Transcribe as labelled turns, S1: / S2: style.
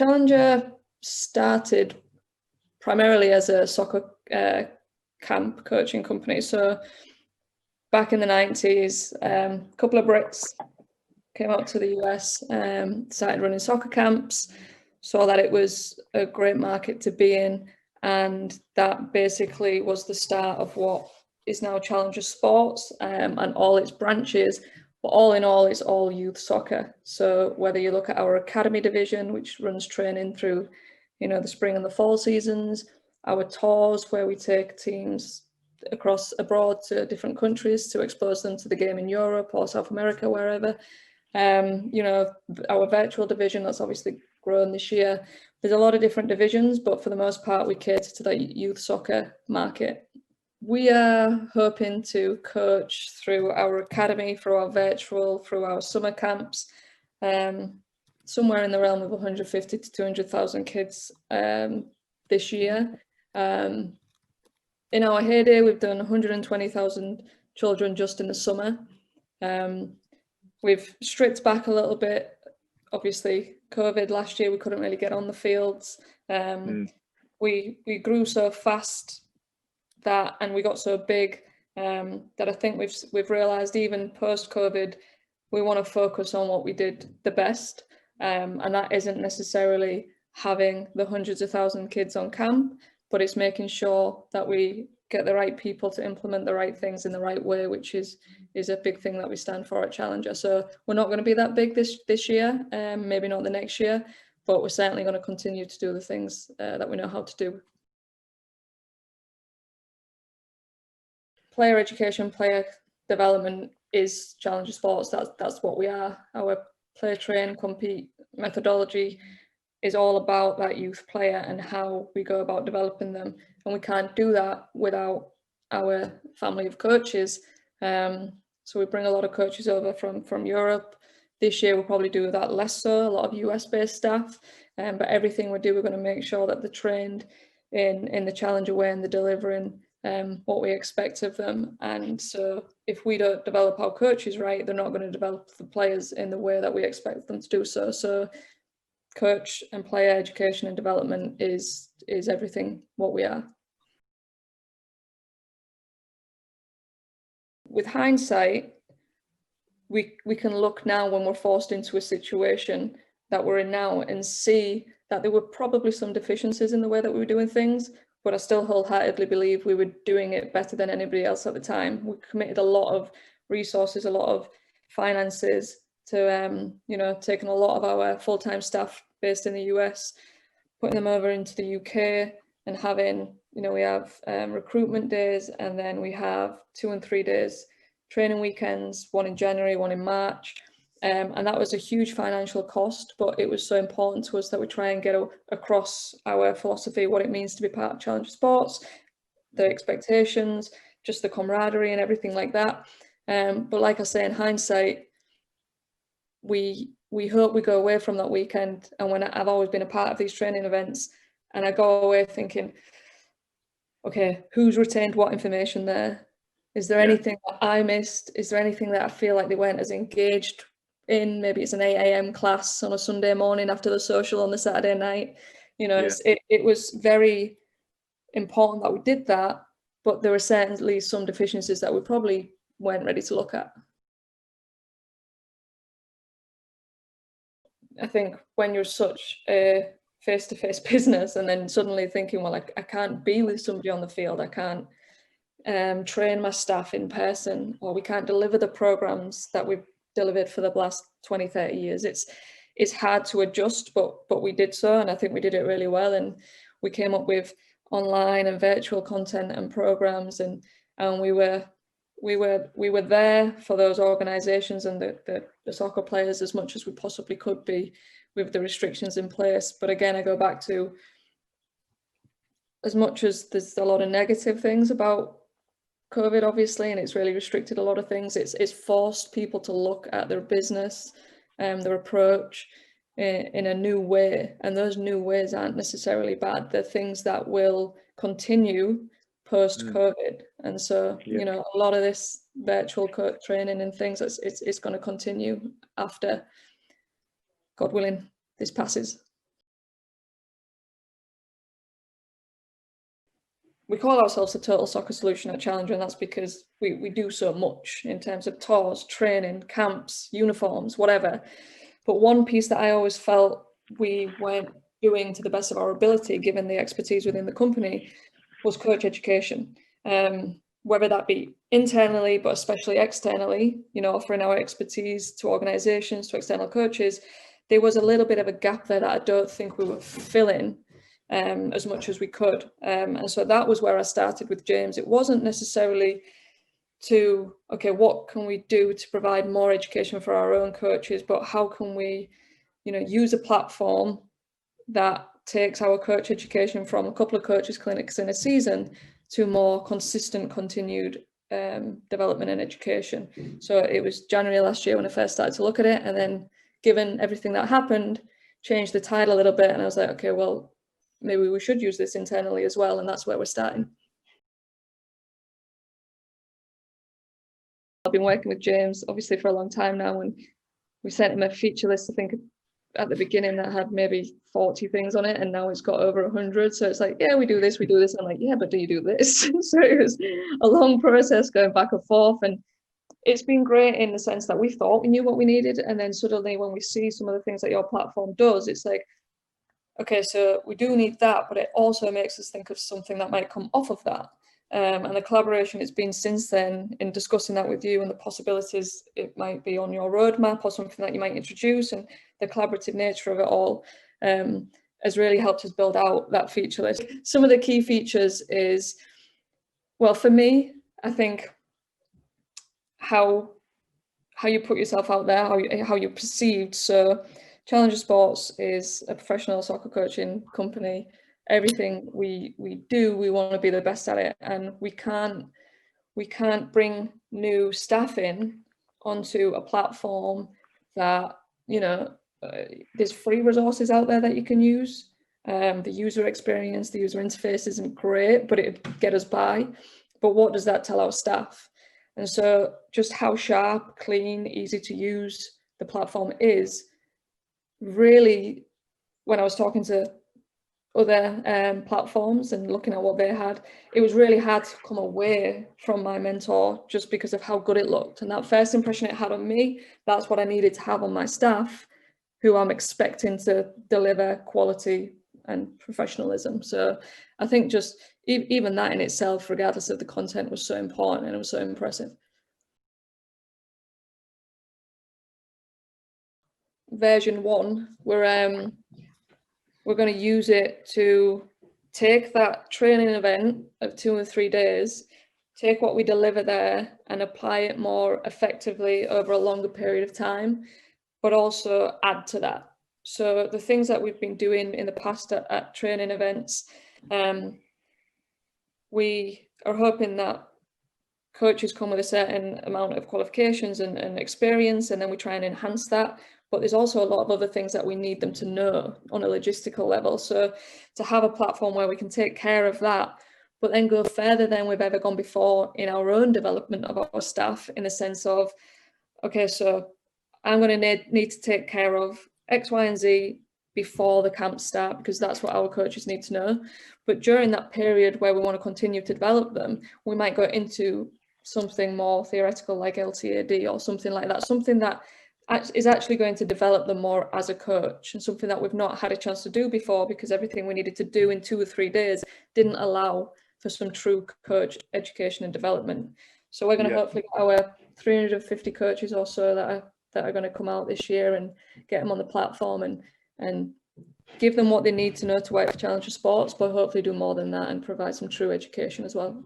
S1: Challenger started primarily as a soccer camp coaching company. So back in the 90s, a couple of Brits came out to the US, started running soccer camps, saw that it was a great market to be in, and that basically was the start of what is now Challenger Sports and all its branches. But all in all, it's all youth soccer. So whether you look at our academy division, which runs training through, the spring and the fall seasons, our tours where we take teams across abroad to different countries to expose them to the game in Europe or South America, wherever. Our virtual division, that's obviously grown this year. There's a lot of different divisions, but for the most part, we cater to the youth soccer market. We are hoping to coach through our academy, through our virtual, through our summer camps, somewhere in the realm of 150 to 200,000 kids this year. In our heyday, we've done 120,000 children just in the summer. We've stripped back a little bit. Obviously, COVID last year, we couldn't really get on the fields. We grew so fast that, and we got so big that I think we've realised even post-COVID, we want to focus on what we did the best, and that isn't necessarily having the hundreds of thousands of kids on camp, but it's making sure that we get the right people to implement the right things in the right way, which is a big thing that we stand for at Challenger. So we're not going to be that big this year, maybe not the next year, but we're certainly going to continue to do the things that we know how to do. Player education, player development is Challenger Sports. That's what we are. Our play, train, compete methodology is all about that youth player and how we go about developing them. And we can't do that without our family of coaches. So we bring a lot of coaches over from Europe. This year we'll probably do that less so, a lot of US-based staff. But everything we do, we're going to make sure that they're trained in the Challenger way and they're delivering what we expect of them. And so if we don't develop our coaches right, they're not going to develop the players in the way that we expect them to do so. So coach and player education and development is everything what we are. With hindsight, we can look now when we're forced into a situation that we're in now and see that there were probably some deficiencies in the way that we were doing things, but I still wholeheartedly believe we were doing it better than anybody else at the time. We committed a lot of resources, a lot of finances to, taking a lot of our full-time staff based in the US, putting them over into the UK and having, we have recruitment days, and then we have 2 and 3 days training weekends, one in January, one in March. And that was a huge financial cost, but it was so important to us that we try and get across our philosophy, what it means to be part of Challenger Sports, the expectations, just the camaraderie and everything like that. But like I say, in hindsight, we hope we go away from that weekend. And when I've always been a part of these training events, and I go away thinking, okay, who's retained what information there? Is there anything that I missed? Is there anything that I feel like they weren't as engaged in? Maybe it's an 8 a.m. class on a Sunday morning after the social on the Saturday night. It was very important that we did that, but there were certainly some deficiencies that we probably weren't ready to look at. I think when you're such a face-to-face business and then suddenly thinking, well, I can't be with somebody on the field, I can't train my staff in person, or we can't deliver the programs that we've delivered for the last 20, 30 years. It's hard to adjust, but we did so, and I think we did it really well. And we came up with online and virtual content and programs, and we were there for those organizations and the soccer players as much as we possibly could be with the restrictions in place. But again, I go back to, as much as there's a lot of negative things about COVID, obviously, and it's really restricted a lot of things, it's forced people to look at their business and their approach in a new way, and those new ways aren't necessarily bad. They're things that will continue post-COVID. And so, a lot of this virtual training and things, it's going to continue after, God willing, this passes. we call ourselves the total soccer solution at Challenger, and that's because we do so much in terms of tours, training, camps, uniforms, whatever. But one piece that I always felt we weren't doing to the best of our ability, given the expertise within the company, was coach education. Whether that be internally, but especially externally, you know, offering our expertise to organizations, to external coaches, there was a little bit of a gap there that I don't think we were filling as much as we could. And so that was where I started with James. It wasn't necessarily to, okay, what can we do to provide more education for our own coaches, but how can we, you know, use a platform that takes our coach education from a couple of coaches clinics in a season to more consistent, continued development and education. So it was January last year when I first started to look at it, and then given everything that happened, changed the tide a little bit, and I was like, okay, well, maybe we should use this internally as well, and that's where we're starting. I've been working with James obviously for a long time now, and we sent him a feature list, I think at the beginning, that had maybe 40 things on it, and now it's got over 100. So it's like, yeah, we do this. I'm like, yeah, but do you do this? So it was a long process going back and forth, and it's been great in the sense that we thought we knew what we needed, and then suddenly when we see some of the things that your platform does, it's like, okay, so we do need that, but it also makes us think of something that might come off of that. And the collaboration it's been since then in discussing that with you and the possibilities it might be on your roadmap or something that you might introduce, and the collaborative nature of it all has really helped us build out that feature list. Some of the key features is, well, for me, I think how you put yourself out there, how you're perceived. So Challenger Sports is a professional soccer coaching company. Everything we do, we want to be the best at it, and we can't bring new staff in onto a platform that, you know, there's free resources out there that you can use. The user experience, the user interface isn't great, but it'd get us by. But what does that tell our staff? And so just how sharp, clean, easy to use the platform is, really, when I was talking to other platforms and looking at what they had, it was really hard to come away from MiMentor just because of how good it looked. And that first impression it had on me, that's what I needed to have on my staff, who I'm expecting to deliver quality and professionalism. So I think just even that in itself, regardless of the content, was so important, and it was so impressive. Version 1, we're going to use it to take that training event of 2 or 3 days, take what we deliver there and apply it more effectively over a longer period of time, but also add to that. So the things that we've been doing in the past at training events, we are hoping that coaches come with a certain amount of qualifications and experience, and then we try and enhance that. But there's also a lot of other things that we need them to know on a logistical level. So to have a platform where we can take care of that, but then go further than we've ever gone before in our own development of our staff, in the sense of, okay, so I'm going to need to take care of X, Y, and Z before the camps start, because that's what our coaches need to know. But during that period where we want to continue to develop them, we might go into something more theoretical like LTAD or something like that, something that is actually going to develop them more as a coach, and something that we've not had a chance to do before, because everything we needed to do in 2 or 3 days didn't allow for some true coach education and development. So we're going to hopefully get our 350 coaches or so that are going to come out this year and get them on the platform and give them what they need to know to work for Challenger Sports, but hopefully do more than that and provide some true education as well.